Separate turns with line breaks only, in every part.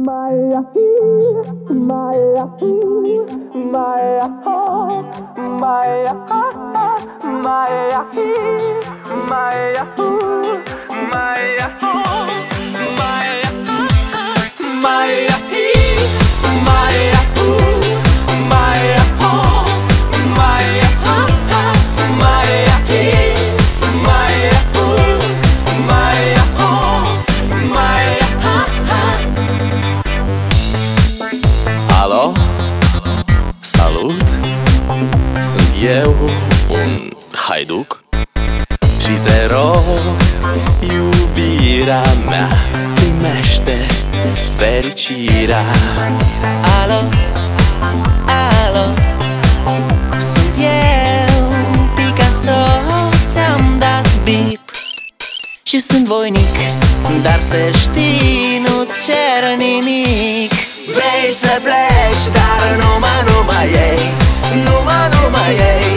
Maya, Maya, Maya, Maya, Maya, Maya, Maya, Maya,
Alo, salut! Sunt eu, un haiduc și te rog, iubirea mea, primește fericirea.
Alo, alo, sunt eu, Picasso, ți-am dat bip și sunt voinic, dar să știi, nu-ți cer nimic. Vrei să pleci, dar numai ei, numai ei,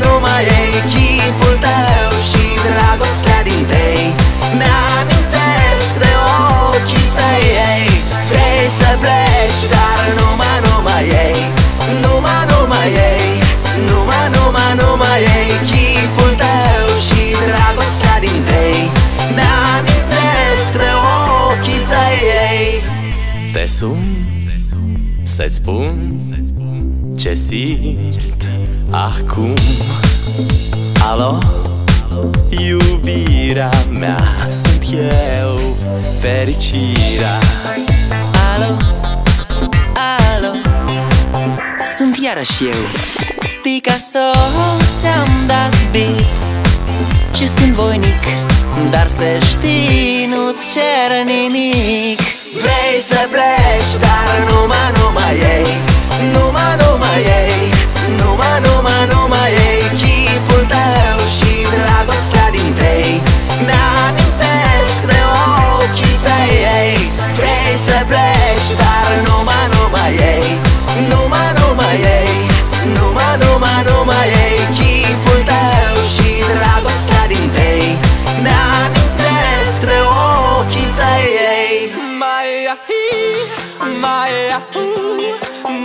numai ei, chipul tău și dragostea din tei mi-amintesc de ochii tăi, ei. Vrei să pleci, dar numai ei, numai ei, numai ei, chipul tău și dragostea din tei mi-amintesc de ochii tăi, ei.
Te sun să-ți spun ce simt acum. Alo, iubirea mea, sunt eu, fericirea.
Alo, alo, sunt iarăși eu, Picasso, ți-am dat bip și sunt voinic, dar să știi, nu-ți cer nimic. Vrei să pleci, dar numai ei, numai ei, numai ei, chipul tău și dragostea din tei mi-amintesc de ochii tăi, ei. Vrei să pleci, dar numai ei, numai ei, numai ei, chipul tău și dragostea din tei mi-amintesc de ochii tăi, ei.
Maya, Maya,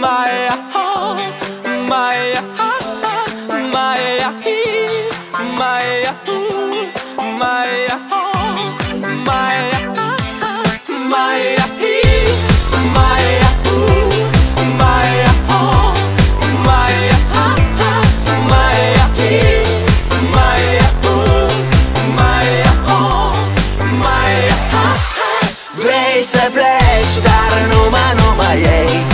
Maya, Maya, Maya, Maya, Maya, Maya, Maya,
Vrei să pleci, dar numai ei,